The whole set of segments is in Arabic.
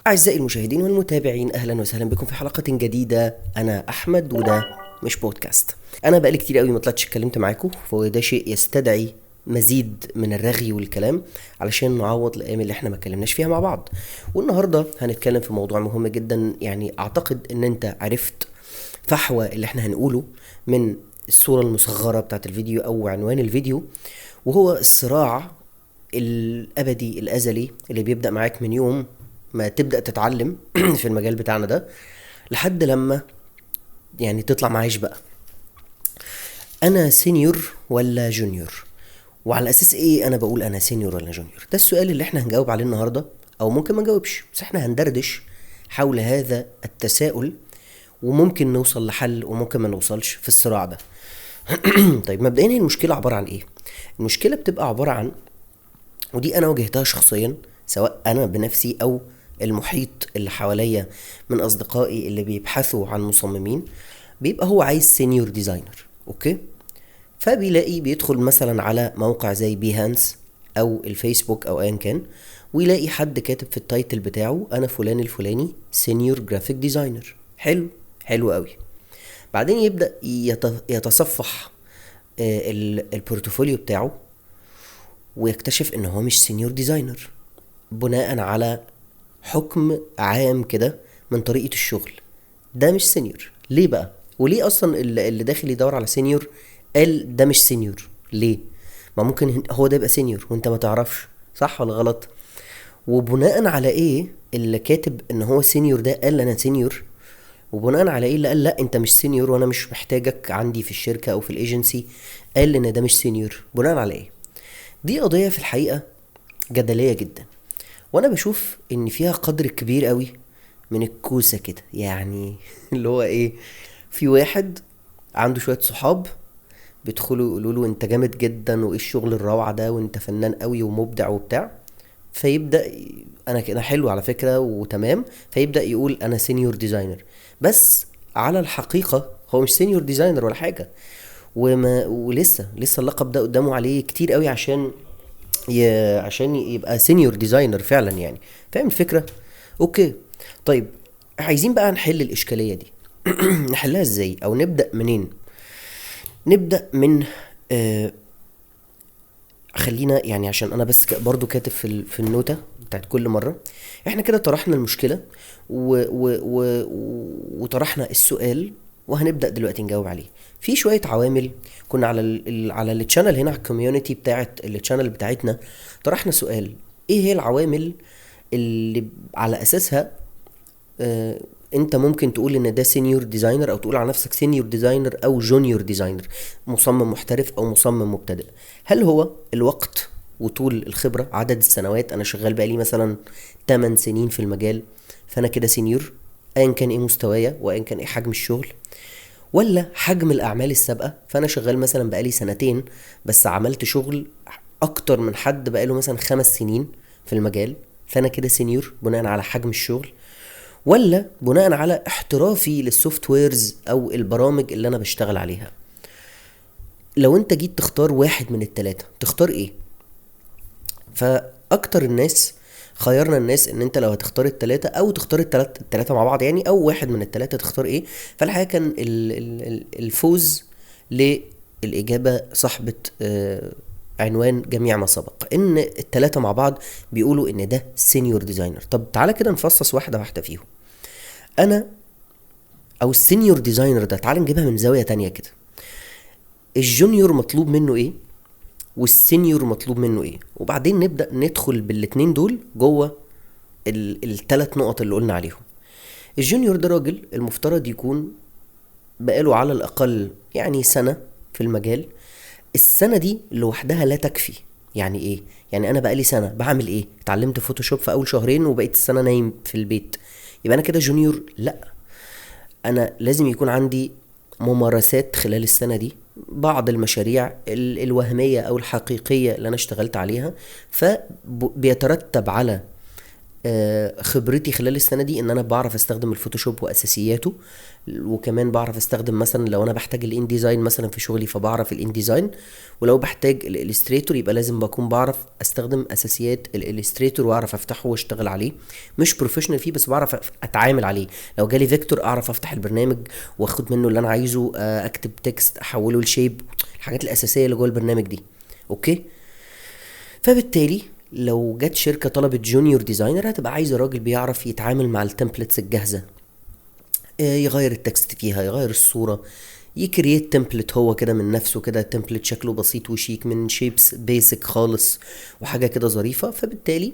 أعزائي المشاهدين والمتابعين، أهلا وسهلا بكم في حلقة جديدة. أنا أحمد وده مش بودكاست. أنا بقالي كتير قوي ما طلعتش اتكلمت معاكم، فده شيء يستدعي مزيد من الرغي والكلام علشان نعوض الأيام اللي احنا ما اتكلمناش فيها مع بعض. والنهاردة هنتكلم في موضوع مهم جدا، يعني أعتقد إن أنت عرفت فحوى اللي احنا هنقوله من الصورة المصغرة بتاعت الفيديو أو عنوان الفيديو، وهو الصراع الأبدي الأزلي اللي بيبدأ معاك من يوم ما تبدأ تتعلم في المجال بتاعنا ده لحد لما يعني تطلع معاش بقى. أنا سينيور ولا جونيور؟ وعلى أساس إيه أنا بقول أنا سينيور ولا جونيور؟ ده السؤال اللي احنا هنجاوب عليه النهاردة، أو ممكن ما نجاوبش، بس احنا هندردش حول هذا التساؤل، وممكن نوصل لحل وممكن ما نوصلش في الصراع ده. طيب مبدئيا هي المشكلة عبارة عن إيه؟ المشكلة بتبقى عبارة عن، ودي انا واجهتها شخصيا سواء انا بنفسي او المحيط اللي حواليا من اصدقائي اللي بيبحثوا عن مصممين، بيبقى هو عايز سينيور ديزاينر. اوكي، فبيلاقي بيدخل مثلا على موقع زي بيهانس او الفيسبوك او ايا كان، ويلاقي حد كاتب في التايتل بتاعه انا فلان الفلاني سينيور جرافيك ديزاينر. حلو، حلو قوي. بعدين يبدأ يتصفح البورتفوليو بتاعه، ويكتشف ان هو مش سينيور ديزاينر بناء على حكم عام كده من طريقة الشغل. ده مش سينيور. ليه بقى؟ وليه اصلا اللي داخل يدور على سينيور قال ده مش سينيور؟ ليه؟ ما ممكن هو ده يبقى سينيور وانت ما تعرفش، صح ولا غلط؟ وبناء على ايه اللي كاتب ان هو سينيور ده قال انا سينيور؟ وبناء على ايه اللي قال لا انت مش سينيور وانا مش محتاجك عندي في الشركة او في الايجنسي قال ان ده مش سينيور؟ بناء على ايه؟ دي قضية في الحقيقة جدلية جدا، وانا بشوف ان فيها قدر كبير قوي من الكوسة كده، يعني اللي هو ايه، في واحد عنده شوية صحاب بيدخلوا يقولوا له انت جامد جدا وايه الشغل الروعة ده وانت فنان قوي ومبدع وبتاع، فيبدأ انا كده حلو على فكرة وتمام، فيبدأ يقول انا سينيور ديزاينر، بس على الحقيقة هو مش سينيور ديزاينر ولا حاجة. ولسه اللقب ده قدامه عليه كتير قوي عشان يبقى سينيور ديزاينر فعلا، يعني فاهم الفكرة؟ اوكي. طيب عايزين بقى نحل الاشكالية دي. نحلها ازاي او نبدأ منين؟ نبدأ من آه خلينا يعني عشان انا بس برضو كاتب في النوتة بتاعت كل مرة. احنا كده طرحنا المشكلة وطرحنا السؤال، وهنبدأ دلوقتي نجاوب عليه. في شوية عوامل كنا على التشانل هنا، على الكوميونتي بتاعت التشانل بتاعتنا، طرحنا سؤال: ايه هي العوامل اللي على اساسها آه انت ممكن تقول ان ده سينيور ديزاينر، او تقول على نفسك سينيور ديزاينر او جونيور ديزاينر، مصمم محترف او مصمم مبتدئ؟ هل هو الوقت وطول الخبرة، عدد السنوات، انا شغال بقالي مثلا 8 سنين في المجال فانا كده سينيور ايا كان ايه مستوايا وايا كان ايه حجم الشغل؟ ولا حجم الاعمال السابقة، فانا شغال مثلا بقالي سنتين بس عملت شغل اكتر من حد بقاله مثلا 5 سنين في المجال فانا كده سينيور بناء على حجم الشغل؟ ولا بناء على احترافي للسوفت ويرز او البرامج اللي انا بشتغل عليها؟ لو انت جيت تختار واحد من التلاتة تختار ايه؟ فاكتر الناس خيرنا الناس ان انت لو هتختار التلاتة او تختار التلاتة مع بعض يعني، او واحد من التلاتة تختار ايه. فالحقيقة كان الفوز للإجابة صاحبة عنوان جميع ما سبق، ان التلاتة مع بعض بيقولوا ان ده سينيور ديزاينر. طب تعالى كده نفصص واحدة واحدة فيهم. انا او السينيور ديزاينر ده، تعال نجيبها من زاوية تانية كده. الجونيور مطلوب منه ايه والسينيور مطلوب منه ايه، وبعدين نبدأ ندخل بالاتنين دول جوه التلات نقط اللي قلنا عليهم. الجونيور ده راجل المفترض يكون بقاله على الأقل يعني سنة في المجال. السنة دي لوحدها لا تكفي. يعني ايه؟ يعني انا بقالي سنة بعمل ايه؟ اتعلمت فوتوشوب في اول شهرين وبقيت السنة نايم في البيت، يبقى انا كده جونيور؟ لا، انا لازم يكون عندي ممارسات خلال السنة دي، بعض المشاريع الوهمية او الحقيقية اللي انا اشتغلت عليها، فبيترتب على خبرتي خلال السنة دي ان انا بعرف استخدم الفوتوشوب واساسياته، وكمان بعرف استخدم مثلا لو انا بحتاج الان ديزاين مثلا في شغلي فبعرف الان ديزاين، ولو بحتاج الالستريتور يبقى لازم بكون بعرف استخدم اساسيات الالستريتور واعرف افتحه واشتغل عليه. مش بروفيشنال فيه بس بعرف اتعامل عليه. لو جالي فيكتور اعرف افتح البرنامج واخد منه اللي انا عايزه، اكتب تكست احوله لشيب، الحاجات الاساسية اللي جوه البرنامج دي. اوكي. فبالتالي لو جت شركة طلبت جونيور ديزاينر هتبقى عايزة راجل بيعرف يتعامل مع التمبلتس الجاهزة، يغير التكست فيها، يغير الصورة، يكريت تمبلت هو كده من نفسه كده، تمبلت شكله بسيط وشيك من شيبس بيسك خالص وحاجة كده ظريفة. فبالتالي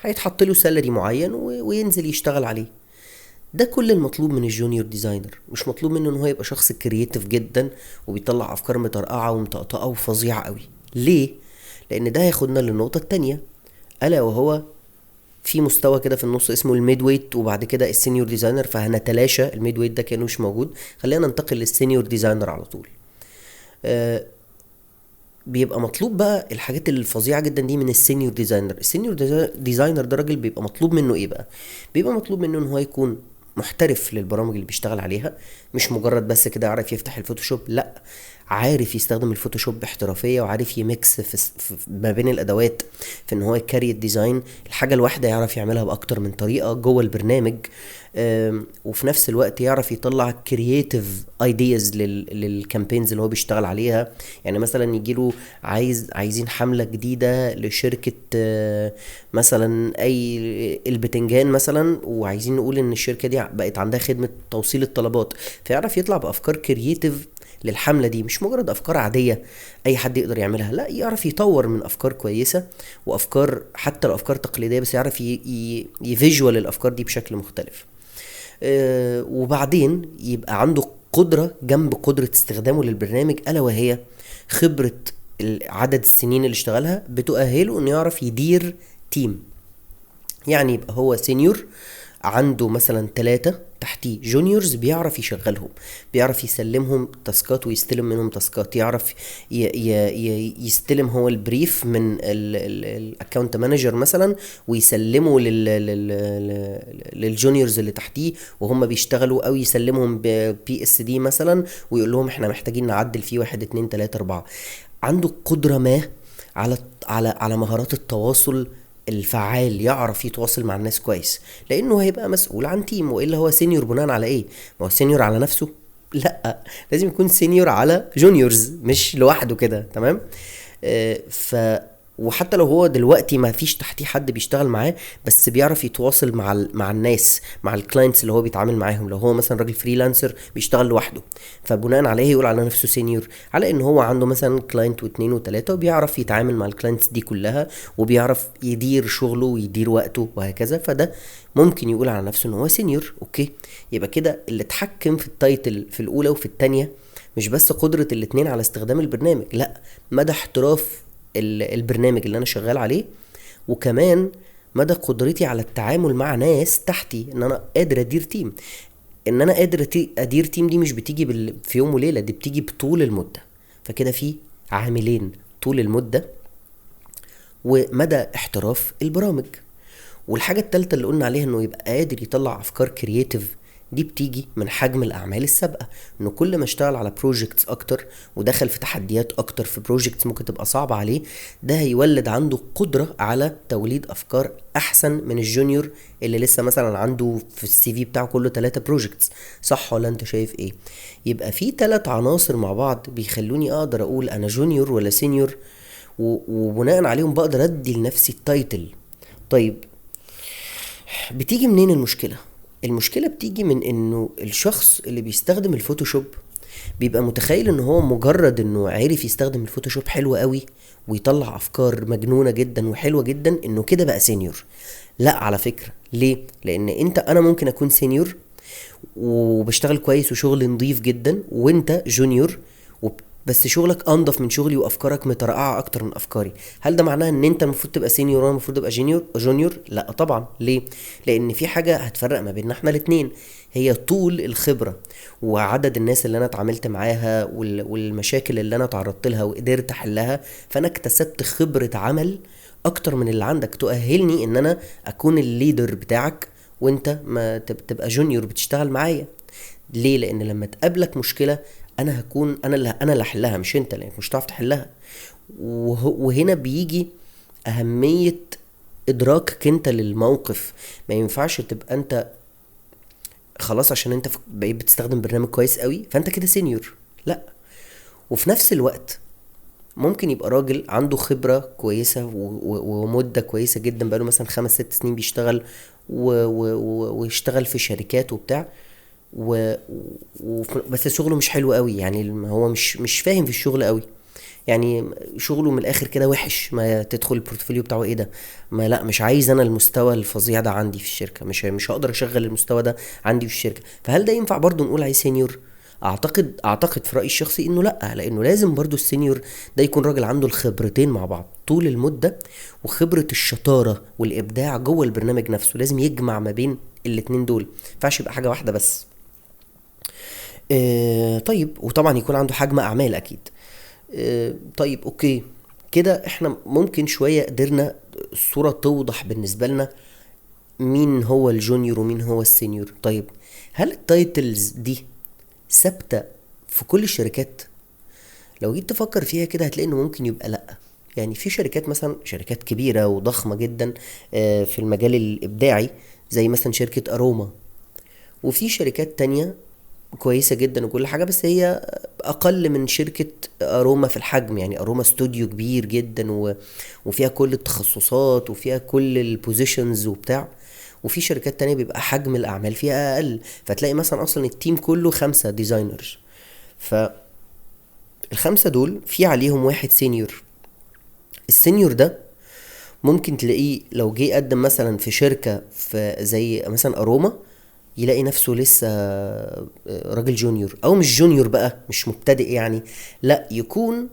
هيتحط له سالري معين وينزل يشتغل عليه. ده كل المطلوب من الجونيور ديزاينر. مش مطلوب منه ان هو يبقى شخص كرييتيف جدا وبيطلع افكار مترقعة ومطقطقة وفظيعة قوي. ليه؟ لان ده هياخدنا للنقطة التانية، الا وهو في مستوى كده في النص اسمه الميد ويت وبعد كده السينيور ديزاينر. فهنتلاشى الميد ويت ده كانه مش موجود، خلينا ننتقل للسينيور ديزاينر على طول. آه بيبقى مطلوب بقى الحاجات الفظيعه جدا دي من السينيور ديزاينر. السينيور ديزاينر ده راجل بيبقى مطلوب منه ايه بقى؟ بيبقى مطلوب منه ان هو يكون محترف للبرامج اللي بيشتغل عليها، مش مجرد بس كده عارف يفتح الفوتوشوب، لا، عارف يستخدم الفوتوشوب باحترافيه وعارف يميكس ما بين الادوات في ان هو يكري الديزاين. الحاجه الواحده يعرف يعملها باكتر من طريقه جوه البرنامج، وفي نفس الوقت يعرف يطلع كرييتيف ايدياز للكامبينز اللي هو بيشتغل عليها. يعني مثلا يجيله عايزين حمله جديده لشركه، مثلا اي البتنجان مثلا، وعايزين نقول ان الشركه دي بقت عندها خدمه توصيل الطلبات، فيعرف يطلع بافكار كرييتيف للحملة دي، مش مجرد أفكار عادية أي حد يقدر يعملها، لا، يعرف يطور من أفكار كويسة وأفكار حتى لو أفكار تقليدية بس يعرف يفيجوال الأفكار دي بشكل مختلف. وبعدين يبقى عنده قدرة جنب قدرة استخدامه للبرنامج، ألا وهي خبرة عدد السنين اللي اشتغلها بتؤهله انه يعرف يدير تيم. يعني يبقى هو سينيور عنده مثلا 3 تحتيه جونيورز بيعرف يشغلهم، بيعرف يسلمهم تاسكات ويستلم منهم تاسكات، يعرف يستلم هو البريف من الاكونت مانجر مثلا ويسلمه للجونيورز اللي تحتيه وهم بيشتغلوا، او يسلمهم بي اس دي مثلا ويقول لهم احنا محتاجين نعدل فيه 1 2 3 4. عنده قدرة ما على مهارات التواصل الفعال، يعرف يتواصل مع الناس كويس، لانه هيبقى مسؤول عن تيم. والا هو سينيور بناء على ايه؟ ما هو سينيور على نفسه؟ لا، لازم يكون سينيور على جونيورز، مش لوحده كده. تمام. ف وحتى لو هو دلوقتي ما فيش تحتيه حد بيشتغل معاه، بس بيعرف يتواصل مع الناس، مع الكلاينتس اللي هو بيتعامل معاهم. لو هو مثلا راجل فريلانسر بيشتغل لوحده، فبناء عليه يقول على نفسه سينيور، على ان هو عنده مثلا كلاينت واثنين وثلاثة وبيعرف يتعامل مع الكلاينتس دي كلها وبيعرف يدير شغله ويدير وقته وهكذا. فده ممكن يقول على نفسه ان هو سينيور. اوكي. يبقى كده اللي اتحكم في التايتل في الاولى وفي الثانيه مش بس قدرة الاتنين على استخدام البرنامج، لا، مدى احتراف البرنامج اللي انا شغال عليه، وكمان مدى قدرتي على التعامل مع ناس تحتي، ان انا قادر ادير تيم. ان انا قادر ادير تيم دي مش بتيجي في يوم وليلة، دي بتيجي بطول المدة. فكده في عاملين: طول المدة ومدى احتراف البرامج. والحاجة التالتة اللي قلنا عليها انه يبقى قادر يطلع افكار كرياتيف، دي بتيجي من حجم الاعمال السابقه. انه كل ما اشتغل على بروجكتس اكتر ودخل في تحديات اكتر في بروجكتس ممكن تبقى صعبه عليه، ده هيولد عنده قدره على توليد افكار احسن من الجونيور اللي لسه مثلا عنده في السي في بتاعه كله 3 بروجكتس. صح ولا انت شايف ايه؟ يبقى في 3 عناصر مع بعض بيخلوني اقدر اقول انا جونيور ولا سينيور، وبناء عليهم بقدر ادي لنفسي التايتل. طيب، بتيجي منين المشكله؟ المشكلة بتيجي من انه الشخص اللي بيستخدم الفوتوشوب بيبقى متخيل ان هو مجرد انه عارف يستخدم الفوتوشوب حلو قوي ويطلع افكار مجنونة جدا وحلوة جدا انه كده بقى سينيور. لا، على فكرة. ليه؟ لان انا ممكن اكون سينيور وبشتغل كويس وشغل نظيف جدا، وانت جونيور بس شغلك انضف من شغلي وافكارك مترقعه اكتر من افكاري. هل ده معناه ان انت المفروض تبقى سينيور وانا المفروض ابقى جونيور؟ لا طبعا. ليه؟ لان في حاجه هتفرق ما بيننا احنا الاثنين، هي طول الخبره وعدد الناس اللي انا اتعاملت معاها والمشاكل اللي انا تعرضت لها وقدرت احلها. فانا اكتسبت خبره عمل اكتر من اللي عندك، تؤهلني ان انا اكون الليدر بتاعك وانت ما تبقى جونيور بتشتغل معايا. ليه؟ لان لما تقابلك مشكله انا هكون انا اللي احلها، مش انت، لانك مش هتعرف تحلها. وهنا بيجي اهميه ادراكك انت للموقف. ما ينفعش تبقى انت خلاص عشان انت بقيت بتستخدم برنامج كويس قوي فانت كده سينيور، لا. وفي نفس الوقت ممكن يبقى راجل عنده خبرة كويسة ومدة كويسة جدا، بقاله مثلا 5-6 سنين بيشتغل ويشتغل في شركات وبتاع بس شغله مش حلو قوي، يعني هو مش فاهم في الشغل قوي، يعني شغله من الاخر كده وحش. ما تدخل البورتفوليو بتاعه ايه ده، ما لا مش عايز انا المستوى الفظيع ده عندي في الشركة، مش هقدر اشغل المستوى ده عندي في الشركة. فهل ده ينفع برضو نقول عليه سينيور؟ اعتقد في رأيي الشخصي انه لا، لانه لازم برضو السينيور ده يكون راجل عنده الخبرتين مع بعض طول المدة، وخبرة الشطارة والابداع جوه البرنامج نفسه، لازم يجمع ما بين الاتنين دول، ما ينفعش يبقى حاجة واحدة بس. طيب، وطبعا يكون عنده حجم اعمال اكيد. طيب اوكي، كده احنا ممكن شوية قدرنا الصورة توضح بالنسبة لنا مين هو الجونيور ومين هو السينيور. طيب هل التايتلز دي ثابتة في كل الشركات؟ لو جيت تفكر فيها كده هتلاقي انه ممكن يبقى لا. يعني في شركات مثلا شركات كبيرة وضخمة جدا في المجال الابداعي، زي مثلا شركة اروما، وفي شركات تانية كويسة جدا وكل حاجة بس هي اقل من شركة اروما في الحجم. يعني اروما استوديو كبير جدا وفيها كل التخصصات وفيها كل البوزيشنز وبتاع، وفي شركات تانية بيبقى حجم الاعمال فيها اقل، فتلاقي مثلا اصلا التيم كله 5 ديزاينرز، فالخمسة دول في عليهم واحد سينيور. السينيور ده ممكن تلاقيه لو جه قدم مثلا في شركة في زي مثلا اروما، يلاقي نفسه لسه راجل جونيور، او مش جونيور بقى، مش مبتدئ يعني، لا يكون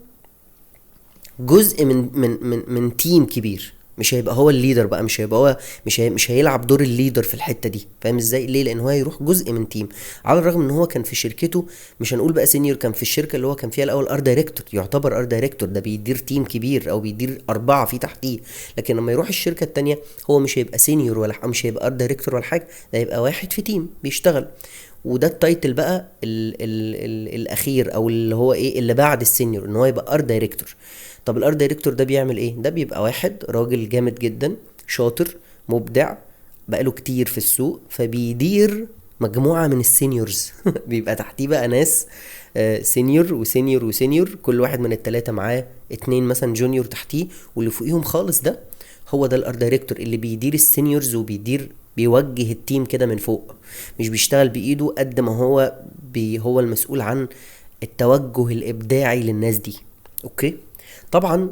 جزء من تيم كبير. مش هيبقى هو الليدر بقى، مش هيبقى هو مش هيلعب دور الليدر في الحتة دي. فاهم ازاي؟ ليه؟ لان هو هيروح جزء من تيم، على الرغم ان هو كان في شركته، مش هنقول بقى سينيور، كان في الشركة اللي هو كان فيها الاول ار دايركتور، يعتبر ار دايركتور ده بيدير تيم كبير او بيدير 4 في تحتيه. لكن لما يروح الشركة التانية هو مش هيبقى سينيور ولا مش هيبقى ار دايركتور ولا حاجة، ده هيبقى واحد في تيم بيشتغل. وده التايتل بقى ال الاخير، او اللي هو ايه اللي بعد السينيور، ان هو يبقى ار دايركتور. طب الار دايركتور ده بيعمل ايه؟ ده بيبقى واحد راجل جامد جدا، شاطر، مبدع، بقاله كتير في السوق، فبيدير مجموعة من السينيورز بيبقى تحتيه بقى ناس سينيور وسينيور وسينيور، كل واحد من التلاتة معاه 2 مثلا جونيور تحتيه، واللي فوقيهم خالص ده هو ده الار دايركتور اللي بيدير السينيورز بيوجه التيم كده من فوق. مش بيشتغل بايده قد ما هو هو المسؤول عن التوجه الابداعي للناس دي. اوكي، طبعا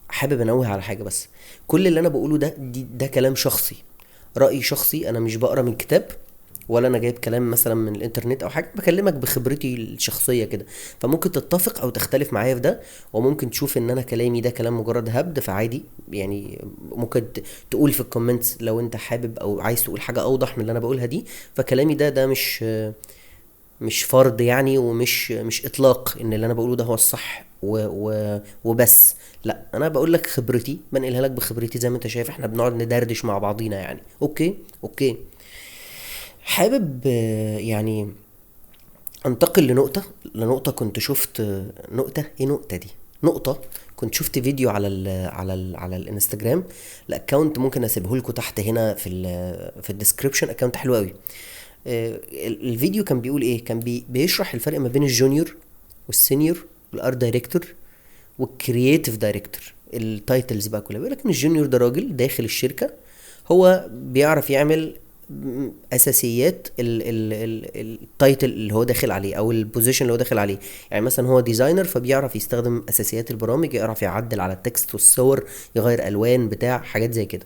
حابب انوه على حاجة بس، كل اللي انا بقوله ده كلام شخصي، رأي شخصي، انا مش بقرا من كتاب ولا انا جايب كلام مثلا من الانترنت او حاجه، بكلمك بخبرتي الشخصيه كده. فممكن تتفق او تختلف معايا في ده، وممكن تشوف ان انا كلامي ده كلام مجرد هبد، فعادي يعني. ممكن تقول في الكومنتس لو انت حابب او عايز تقول حاجه اوضح من اللي انا بقولها دي. فكلامي ده مش فرض يعني، مش اطلاق ان اللي انا بقوله ده هو الصح وبس. لا، انا بقول لك خبرتي، بنقلها لك بخبرتي، زي ما انت شايف احنا بنقعد ندردش مع بعضينا يعني. اوكي. حابب يعني انتقل لنقطة كنت شفت نقطة دي نقطة كنت شفت فيديو على الانستجرام، الاكونت ممكن اسيبه لكم تحت هنا في الديسكريبشن، اكونت حلو قوي. الفيديو كان بيقول ايه، كان بيشرح الفرق ما بين الجونيور والسينيور والار دايركتور والكرييتيف دايركتور. التايتلز بقى كلها بيقول لك ان الجونيور ده راجل داخل الشركة، هو بيعرف يعمل اساسيات التايتل اللي هو داخل عليه او البوزيشن اللي هو داخل عليه. يعني مثلا هو ديزاينر، فبيعرف يستخدم اساسيات البرامج، يعرف يعدل على التكست والصور، يغير الوان بتاع حاجات زي كده.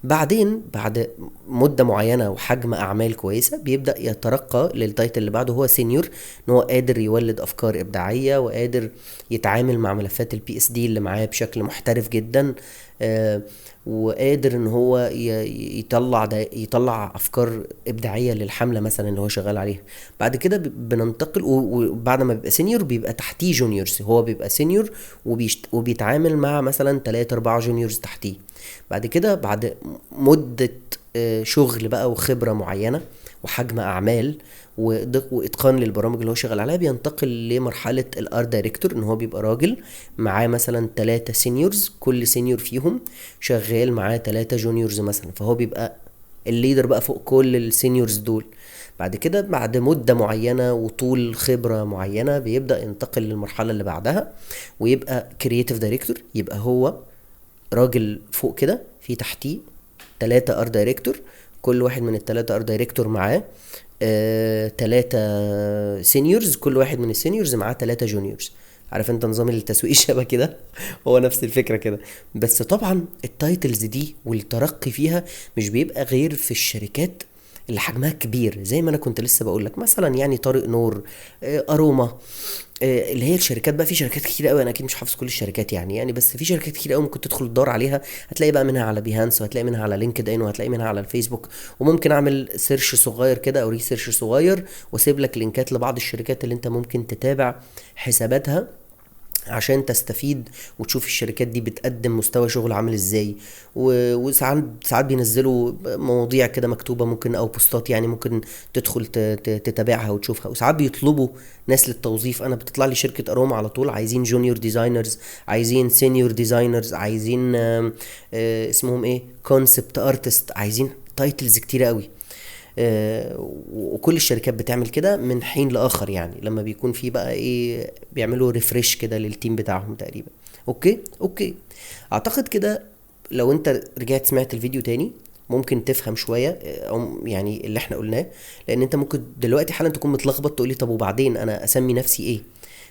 بعدين بعد مدة معينة وحجم أعمال كويسة بيبدأ يترقى للتايتل اللي بعده، هو سينيور، إن هو قادر يولد أفكار إبداعية وقادر يتعامل مع ملفات البي اس دي اللي معاه بشكل محترف جدا. وقادر ان هو يطلع افكار ابداعيه للحمله مثلا اللي هو شغال عليها. بعد كده بننتقل، وبعد ما بيبقى سينيور بيبقى تحتيه جونيورز. هو بيبقى سينيور وبيتعامل مع مثلا 3 4 جونيورز تحتيه. بعد كده بعد مده شغل بقى وخبره معينه وحجم اعمال واتقان للبرامج اللي هو شغال عليها، بينتقل لمرحله الار دايركتور، ان هو بيبقى راجل معاه مثلا 3 سينيورز، كل سينيور فيهم شغال معاه 3 جونيورز مثلا، فهو بيبقى الليدر بقى فوق كل السينيورز دول. بعد كده بعد مدة معينة وطول خبرة معينة بيبدأ ينتقل للمرحلة اللي بعدها ويبقى كرييتيف دايركتور. يبقى هو راجل فوق كده، في تحتيه 3 ار دايركتور، كل واحد من ال3 ار دايركتور معاه 3 سينيورز، كل واحد من السينيورز معاه 3 جونيورز. عارف انت نظام التسويق الشبه كده؟ هو نفس الفكره كده. بس طبعا التايتلز دي والترقي فيها مش بيبقى غير في الشركات اللي حجمها كبير، زي ما انا كنت لسه بقول لك، مثلا يعني طارق نور، اروما، اللي هي الشركات بقى. في شركات كتير قوي، انا اكيد مش حافظ كل الشركات يعني بس في شركات كتير قوي ممكن تدخل تدور عليها، هتلاقي بقى منها على بيهانس، وهتلاقي منها على لينكد ان، وهتلاقي منها على الفيسبوك. وممكن اعمل سيرش صغير كده او ريسيرش صغير واسيب لك لينكات لبعض الشركات اللي انت ممكن تتابع حساباتها عشان تستفيد وتشوف الشركات دي بتقدم مستوى شغل عامل ازاي. وساعات بينزلوا مواضيع كده مكتوبة ممكن او بوستات، يعني ممكن تدخل تتابعها وتشوفها. وساعات بيطلبوا ناس للتوظيف. انا بتطلع لي شركة اروما على طول عايزين جونيور ديزاينرز، عايزين سينيور ديزاينرز، عايزين اسمهم ايه، كونسبت ارتست، عايزين تايتلز كتيرة قوي. وكل الشركات بتعمل كده من حين لاخر، يعني لما بيكون في بقى ايه بيعملوا ريفريش كده للتيم بتاعهم تقريبا. اوكي اعتقد كده لو انت رجعت سمعت الفيديو تاني ممكن تفهم شويه او يعني اللي احنا قلناه. لان انت ممكن دلوقتي حالا تكون متلخبط تقولي طب وبعدين انا اسمي نفسي ايه؟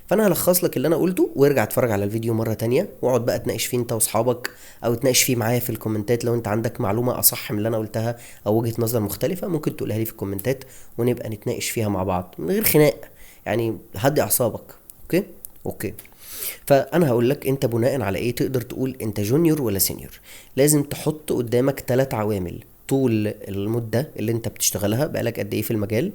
فانا هلخص لك اللي انا قلته، وارجع اتفرج على الفيديو مره تانية واقعد بقى تناقش فيه انت واصحابك، او تناقش فيه معايا في الكومنتات. لو انت عندك معلومه اصح من اللي انا قلتها او وجهه نظر مختلفه ممكن تقولها لي في الكومنتات ونبقى نتناقش فيها مع بعض من غير خناق، يعني هدي اعصابك. اوكي. فانا هقول لك انت بناء على ايه تقدر تقول انت جونيور ولا سينيور. لازم تحط قدامك 3 عوامل: طول المده اللي انت بتشتغلها، بقالك قد ايه في المجال.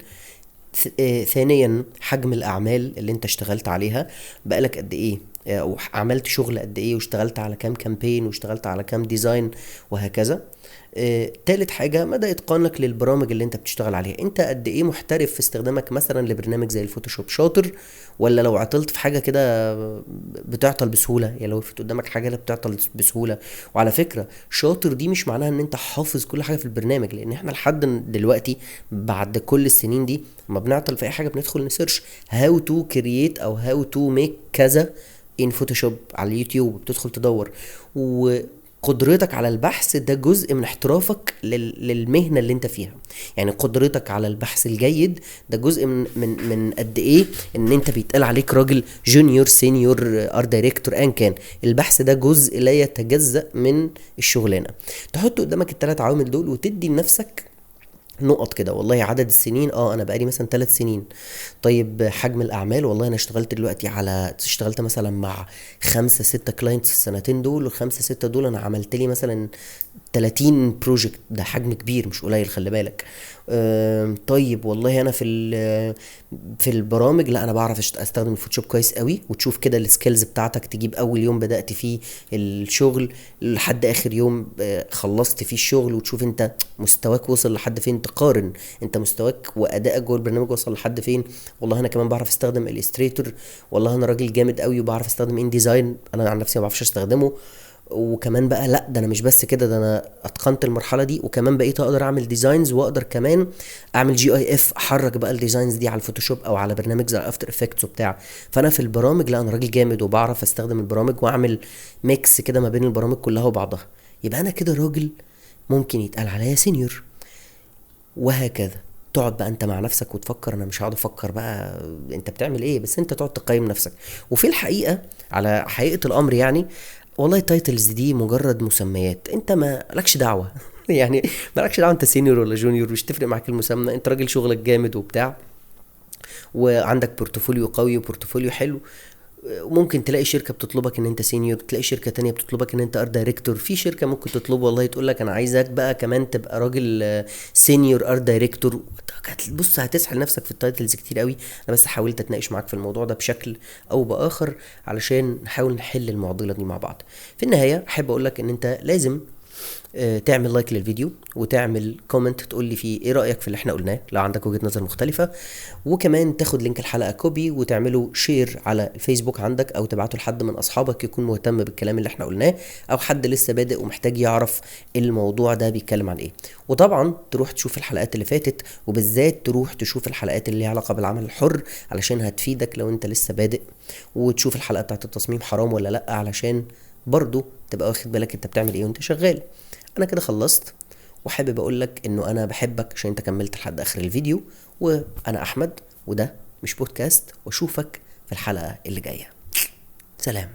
ثانيا حجم الاعمال اللي انت اشتغلت عليها، بقالك قد ايه وعملت شغل قد ايه، واشتغلت على كام كامبين، واشتغلت على كام ديزاين، وهكذا. تالت حاجة مدى اتقانك للبرامج اللي انت بتشتغل عليها. انت قد ايه محترف في استخدامك مثلا لبرنامج زي الفوتوشوب، شاطر ولا لو عطلت في حاجة كده بتعطل بسهولة؟ يعني لو في قدامك حاجة بتعطل بسهولة. وعلى فكرة شاطر دي مش معناها ان انت حافظ كل حاجة في البرنامج، لان احنا لحد دلوقتي بعد كل السنين دي ما بنعطل في اي حاجة بندخل نسيرش هاو تو كرييت او هاو تو ميك كذا ان فوتوشوب على اليوتيوب، بتدخل تدور. قدرتك على البحث ده جزء من احترافك للمهنة اللي انت فيها. يعني قدرتك على البحث الجيد ده جزء من قد ايه ان انت بيتقال عليك راجل جونيور سينيور ار دايركتور ان كان. البحث ده جزء لا يتجزأ من الشغلانة. تحط قدامك ال3 عوامل دول وتدي لنفسك نقط كده. والله عدد السنين، انا بقالي مثلا 3 سنين. طيب حجم الاعمال، والله انا اشتغلت مثلا مع 5 6 كلاينتس في السنتين دول، وال5 6 دول انا عملت لي مثلا 30 بروجكت. ده حجم كبير مش قليل، خلي بالك. طيب والله انا في البرامج، لا انا بعرف استخدم الفوتوشوب كويس قوي. وتشوف كده السكيلز بتاعتك، تجيب اول يوم بدأت فيه الشغل لحد اخر يوم خلصت فيه الشغل، وتشوف انت مستواك وصل لحد فين، تقارن انت مستواك وادائك جوه البرنامج وصل لحد فين. والله انا كمان بعرف استخدم الستريتور، والله انا راجل جامد قوي وبعرف استخدم ان ديزاين، انا عن نفسي ما بعرفش استخدمه. وكمان بقى لا، ده انا مش بس كده، ده انا اتقنت المرحله دي وكمان بقيت اقدر اعمل ديزاينز، واقدر كمان اعمل GIF، احرك بقى الديزاينز دي على الفوتوشوب او على برنامج زي افتر افكتس وبتاع. فانا في البرامج لا، انا راجل جامد وبعرف استخدم البرامج واعمل ميكس كده ما بين البرامج كلها وبعضها. يبقى انا كده راجل ممكن يتقال عليا سينيور. وهكذا تقعد بقى انت مع نفسك وتفكر. انا مش هقعد افكر بقى انت بتعمل ايه، بس انت تقعد تقيم نفسك. وفي الحقيقه على حقيقه الامر يعني، والله التايتلز دي مجرد مسميات، انت ما لكش دعوه يعني مالكش دعوه انت سينيور ولا جونيور، مش تفرق معاك المسمى. انت راجل شغلك جامد وبتاع، وعندك بورتفوليو قوي وبورتفوليو حلو، ممكن تلاقي شركه بتطلبك ان انت سينيور، تلاقي شركه تانية بتطلبك ان انت ارت دايركتور، في شركه ممكن تطلب والله تقول لك انا عايزك بقى كمان تبقى راجل سينيور ارت دايركتور. بص هتسحل نفسك في التايتلز كتير قوي. انا بس حاولت اتناقش معاك في الموضوع ده بشكل او باخر علشان نحاول نحل المعضله دي مع بعض. في النهايه احب اقول لك ان انت لازم تعمل لايك للفيديو وتعمل كومنت تقول لي فيه ايه رايك في اللي احنا قلناه لو عندك وجهه نظر مختلفه، وكمان تاخد لينك الحلقه كوبي وتعمله شير على الفيسبوك عندك او تبعته لحد من اصحابك يكون مهتم بالكلام اللي احنا قلناه، او حد لسه بادئ ومحتاج يعرف الموضوع ده بيتكلم عن ايه. وطبعا تروح تشوف الحلقات اللي فاتت، وبالذات تروح تشوف الحلقات اللي ليها علاقه بالعمل الحر علشان هتفيدك لو انت لسه بادئ، وتشوف الحلقه بتاعت التصميم حرام ولا لا علشان برضو تبقى واخد بالك انت بتعمل ايه وانت شغال. انا كده خلصت، وحابب اقولك انه انا بحبك عشان انت كملت لحد اخر الفيديو. وانا احمد وده مش بودكاست، واشوفك في الحلقة اللي جاية. سلام.